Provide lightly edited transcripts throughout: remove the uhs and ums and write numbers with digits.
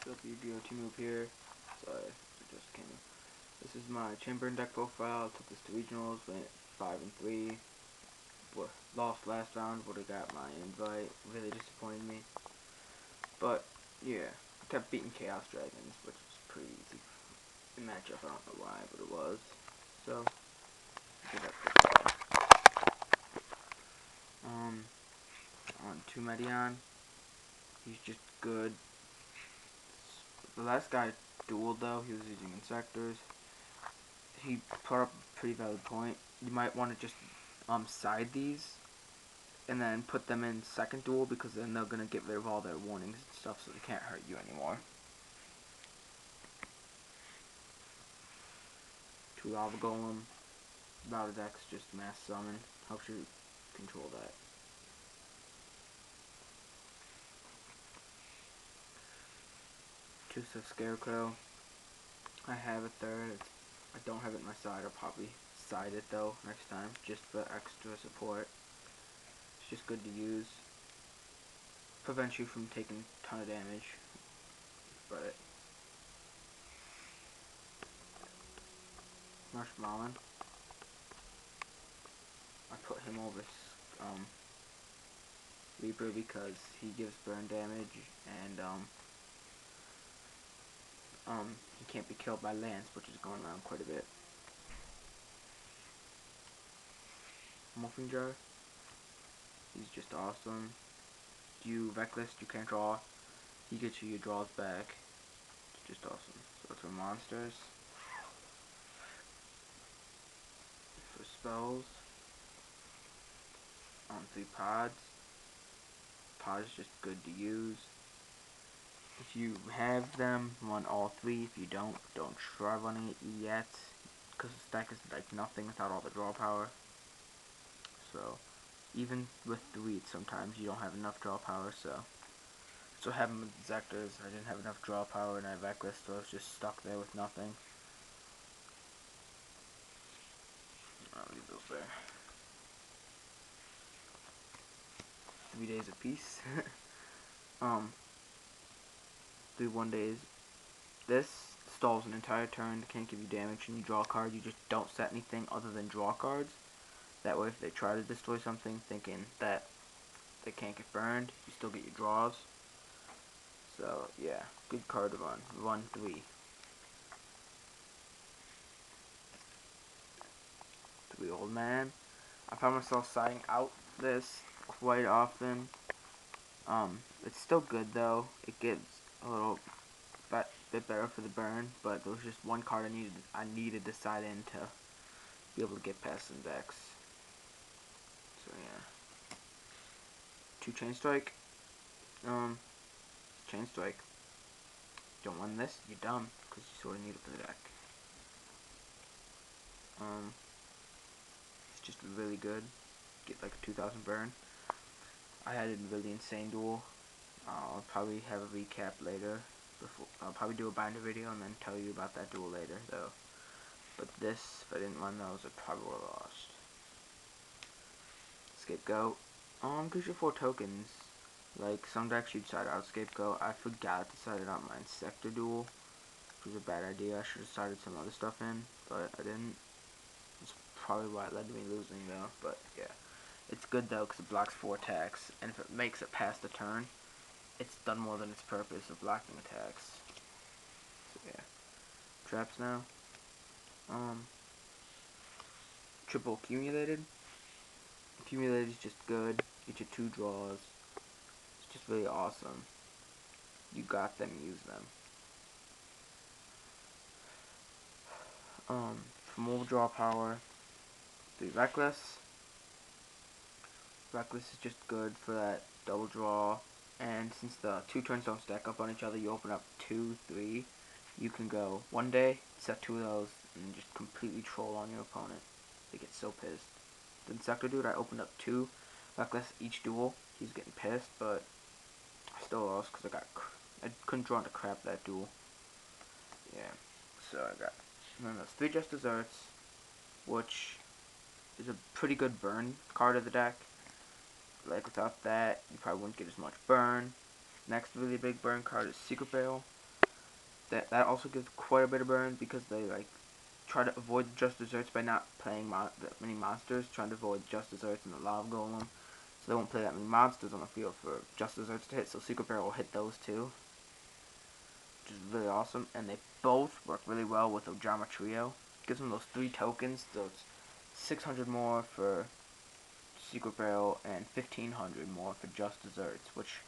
What's up, YGOTeamOop's here. Sorry, it just came in. This is my chamber deck profile. I took this to regionals, went 5-3. Lost last round, would have got my invite. Really disappointed me. But yeah, I kept beating Chaos Dragons, which was pretty easy in matchup. I don't know why, but it was. So give that profile. On 2 Medion, he's just good. The last guy dueled though, he was using Insectors. He put up a pretty valid point. You might want to just side these and then put them in second duel, because then they're going to get rid of all their warnings and stuff, so they can't hurt you anymore. 2 Lava Golem. Battle decks just mass summon. Helps you control that. Two Scarecrow. I have a third. I don't have it in my side. I'll probably side it though next time, just for extra support. It's just good to use. Prevents you from taking a ton of damage. But Marshmallow. I put him over Reaper because he gives burn damage, and he can't be killed by Lance, which is going around quite a bit. Morphing Jar. He's just awesome. You Reckless, you can't draw. He gets you your draws back. It's just awesome. So for monsters. For spells. 3 pods. Pod is just good to use. If you have them, run all 3. If you don't try running it yet, because the stack is like nothing without all the draw power. So even with 3, sometimes you don't have enough draw power. So what happened with Zectors. I didn't have enough draw power, and I Reckless, so I was just stuck there with nothing. I'll leave those there. 3 days apiece. 3 1-days. This stalls an entire turn, can't give you damage, and you draw a card. You just don't set anything other than draw cards. That way, if they try to destroy something, thinking that they can't get burned, you still get your draws. So yeah, good card to run. Run 3. 3 Old Man. I found myself siding out this quite often. It's still good though. It gives a little bit better for the burn, but there was just one card I needed to side in to be able to get past some decks. So yeah. 2 Chain Strike. Chain Strike. Don't run this, you're dumb, because you sort of need it for the deck. It's just really good. Get like a 2000 burn. I had a really insane duel. I'll probably have a recap later. I'll probably do a binder video and then tell you about that duel later, though. But this, if I didn't run those, I probably would have lost. Scapegoat. Gives you 4 tokens. Like, some decks you'd side out Scapegoat. I forgot to side it out my Insector duel, which was a bad idea. I should have sided some other stuff in, but I didn't. That's probably why it led to me losing, though. But yeah, it's good though because it blocks 4 attacks, and if it makes it past the turn, it's done more than its purpose of blocking attacks. So yeah, traps now. Triple accumulated. Accumulated is just good. Get your 2 draws. It's just really awesome. You got them, use them. For more draw power, 3 Reckless. Reckless is just good for that double draw, and since the 2 turns don't stack up on each other, you open up 2, 3. You can go 1 day, set 2 of those, and just completely troll on your opponent. They get so pissed. The Insector dude, I opened up 2 Reckless each duel. He's getting pissed, but I still lost because I couldn't draw into crap that duel. Yeah, so I got, and then those 3 Just Desserts, which is a pretty good burn card of the deck. Like, without that, you probably wouldn't get as much burn. Next really big burn card is Secret Barrel. that also gives quite a bit of burn because they like try to avoid just desserts by not playing that many monsters, trying to avoid just desserts and the lava golem. So they won't play that many monsters on the field for just desserts to hit. So Secret Barrel will hit those too, which is really awesome. And they both work really well with Ojama Trio. Gives them those 3 tokens, so it's 600 more for Secret Barrel and 1500 more for just desserts, which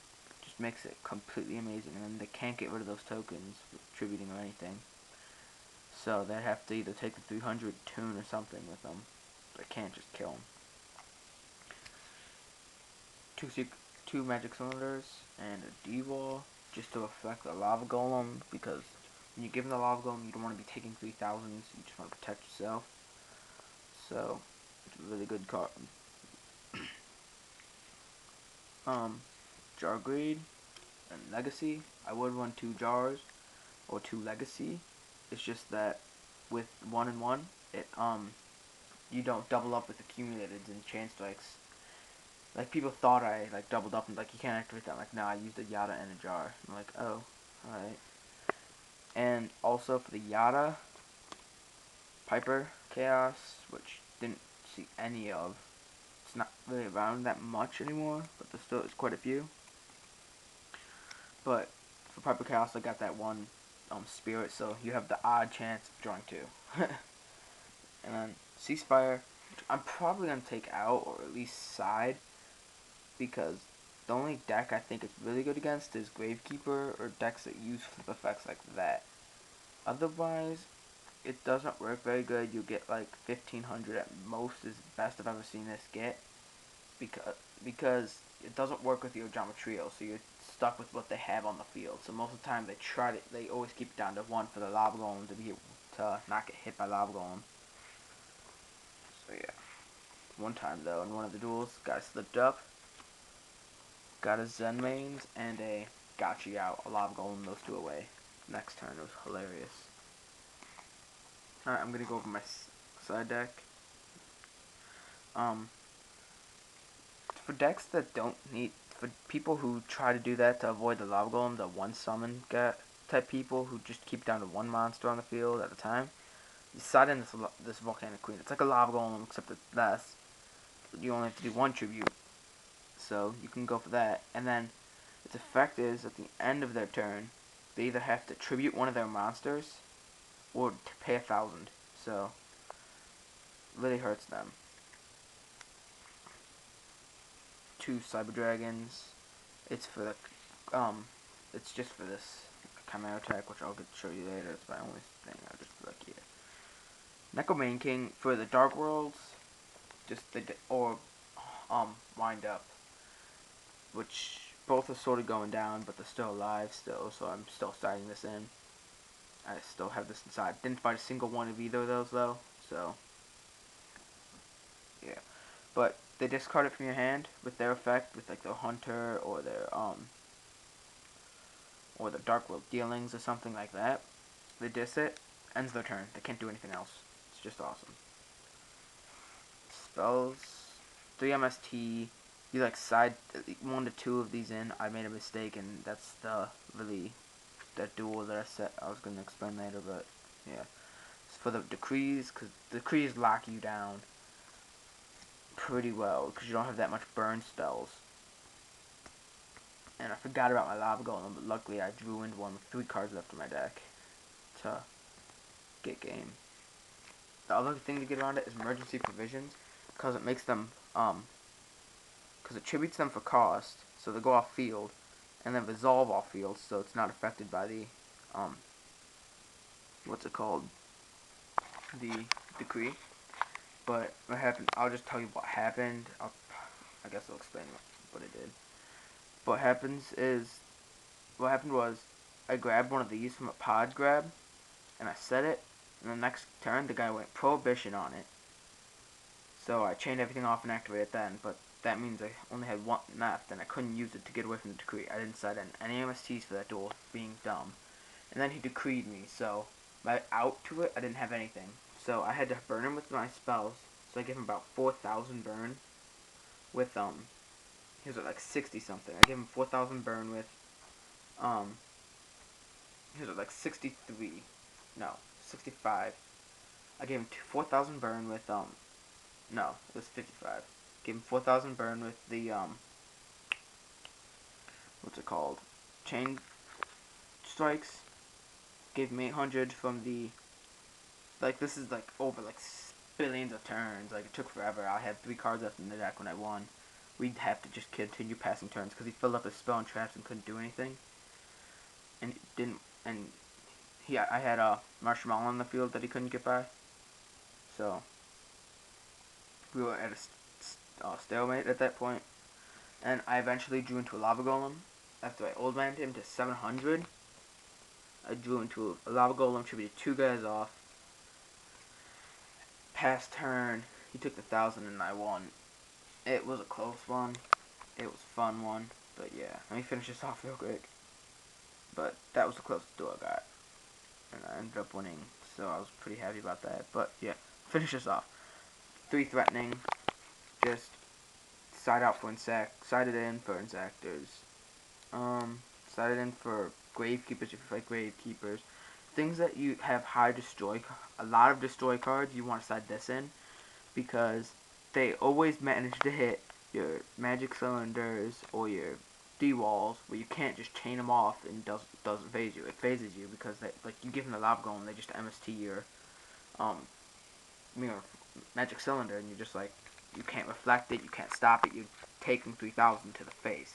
just makes it completely amazing. And then they can't get rid of those tokens with tributing or anything. So they have to either take the 300 tune or something with them. They can't just kill them. Two magic cylinders and a D-wall just to affect the lava golem, because when you give them the lava golem you don't want to be taking 3000s, you just want to protect yourself. So it's a really good card. Jar Greed and Legacy. I would run 2 jars or 2 Legacy. It's just that with 1 and 1 it you don't double up with accumulateds and chain strikes. Like, people thought I like doubled up and like you can't activate that. I'm like, no, I used a Yada and a jar. I'm like, oh, alright. And also for the Yada, Piper Chaos, which didn't see any of. It's not really around that much anymore, but there still is quite a few. But for Piper Chaos, I got that one spirit, so you have the odd chance of drawing 2. And then Ceasefire, which I'm probably gonna take out or at least side, because the only deck I think it's really good against is Gravekeeper or decks that use flip effects like that. Otherwise, it doesn't work very good. You get like 1500 at most is the best I've ever seen this get, because it doesn't work with your Ojama Trio, so you're stuck with what they have on the field. So most of the time they always keep it down to 1 for the Lava Golem to not get hit by Lava Golem. So yeah. One time though, in one of the duels, guy slipped up, got his Zen mains and a Gotcha out, a Lava Golem, those 2 away. Next turn, it was hilarious. Alright, I'm gonna go over my side deck. For decks that don't need, for people who try to do that to avoid the Lava Golem, the 1 summon type people who just keep down to 1 monster on the field at a time, you side in this Volcanic Queen. It's like a Lava Golem, except it's less. You only have to do 1 tribute. So you can go for that, and then its effect is at the end of their turn, they either have to tribute 1 of their monsters or to pay 1000. So really hurts them. 2 Cyber Dragons. It's for the it's just for this Chimera attack, which I'll get to show you later. It's my only thing. I'll just put like here. Neko Main King for the Dark Worlds, just the Wind Up, which both are sort of going down, but they're still alive still, so I'm still starting this in. I still have this inside. Didn't fight a single one of either of those though, so yeah. But they discard it from your hand with their effect, with like their Hunter or the Dark World Dealings or something like that. They dis it, ends their turn. They can't do anything else. It's just awesome. Spells, 3 MST. You like side 1 to 2 of these in. I made a mistake, and that's that duel that I set. I was gonna explain later, but yeah. It's for the decrees, because decrees lock you down pretty well, because you don't have that much burn spells. And I forgot about my Lava Golem, but luckily I drew into one with 3 cards left in my deck to get game. The other thing to get around it is emergency provisions, because it makes them, because it tributes them for cost, so they go off field, and then resolve off field, so it's not affected by the, what's it called, the decree. But what happened, I'll just tell you what happened. I guess I'll explain what it did. What happened was, I grabbed one of these from a pod grab, and I set it, and the next turn the guy went Prohibition on it. So I chained everything off and activated it then, but that means I only had 1 left, and I couldn't use it to get away from the decree. I didn't set in any MSTs for that duel, being dumb. And then he decreed me, so my out to it, I didn't have anything. So I had to burn him with my spells, so I gave him about 4,000 burn with, he was at like 60 something. I gave him 4,000 burn with, He was like 63. No, 65. I gave him 4,000 burn with, no, it was 55. Gave him 4,000 burn with the, what's it called? Chain strikes. Gave him 800 from the, like, this is like over like billions of turns. Like, it took forever. I had 3 cards left in the deck when I won. We'd have to just continue passing turns because he filled up his spell and traps and couldn't do anything. And didn't, and I had a Marshmallow on the field that he couldn't get by. So, we were at a stalemate at that point. And I eventually drew into a Lava Golem. After I old manned him to 700, I drew into a Lava Golem, tributed 2 guys off. Past turn, he took the 1,000 and I won. It was a close one. It was a fun one. But yeah, let me finish this off real quick. But that was the closest duel I got. And I ended up winning, so I was pretty happy about that. But yeah, finish this off. 3 threatening, just side out for insect, sided in for insectors. Sided in for gravekeepers if you fight gravekeepers. Things that you have high destroy, a lot of destroy cards, you want to side this in because they always manage to hit your magic cylinders or your D-walls where you can't just chain them off and doesn't phase you. It phases you because they, like, you give them the lava golem, they just MST your your magic cylinder, and you're just like, you can't reflect it, you can't stop it, you're taking 3,000 to the face.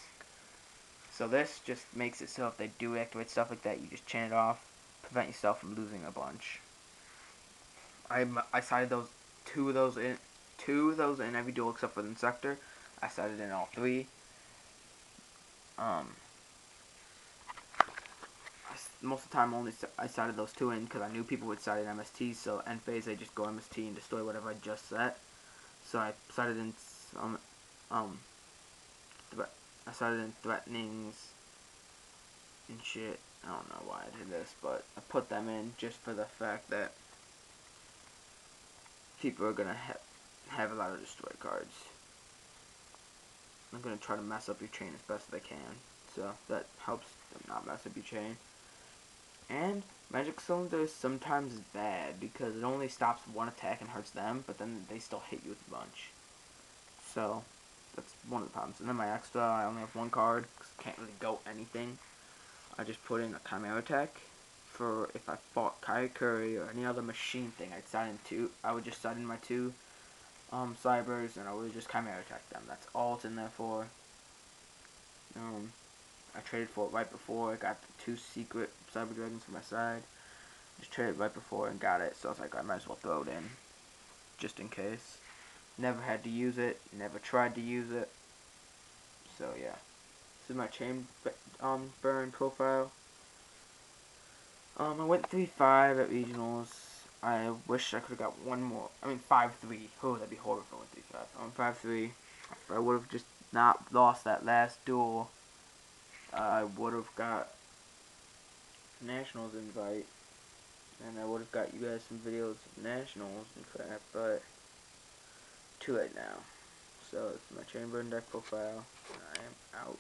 So this just makes it so if they do activate stuff like that, you just chain it off, prevent yourself from losing a bunch. I sided those two of those in every duel except for the Insector. I sided in all 3. Most of the time I sided those 2 in because I knew people would side in MST, so end phase they just go MST and destroy whatever I just set. So I sided in I sided in threatenings and shit. I don't know why I did this, but I put them in just for the fact that people are gonna have a lot of destroy cards. I'm gonna try to mess up your chain as best as I can, so that helps them not mess up your chain. And Magic Cylinder sometimes is bad because it only stops one attack and hurts them, but then they still hit you with a bunch. So that's one of the problems. And then my extra, I only have 1 card because I can't really go anything. I just put in a Chimera attack for if I fought Kai Curry or any other machine thing. I'd side in 2. I would just side in my 2 cybers and I would just Chimera attack them. That's all it's in there for. I traded for it right before. I got the 2 secret Cyber Dragons for my side. Just traded right before and got it, so I was like, I might as well throw it in, just in case. Never had to use it, never tried to use it. So yeah, this is my chain burn profile. I went 3-5 at regionals. I wish I could have got one more. I mean 5-3. Oh, that'd be horrible if I went 3-5. 5-3. If I would have just not lost that last duel, I would have got Nationals invite, and I would have got you guys some videos of Nationals, in fact, but too late now. So, it's my chain burn deck profile, and I am out.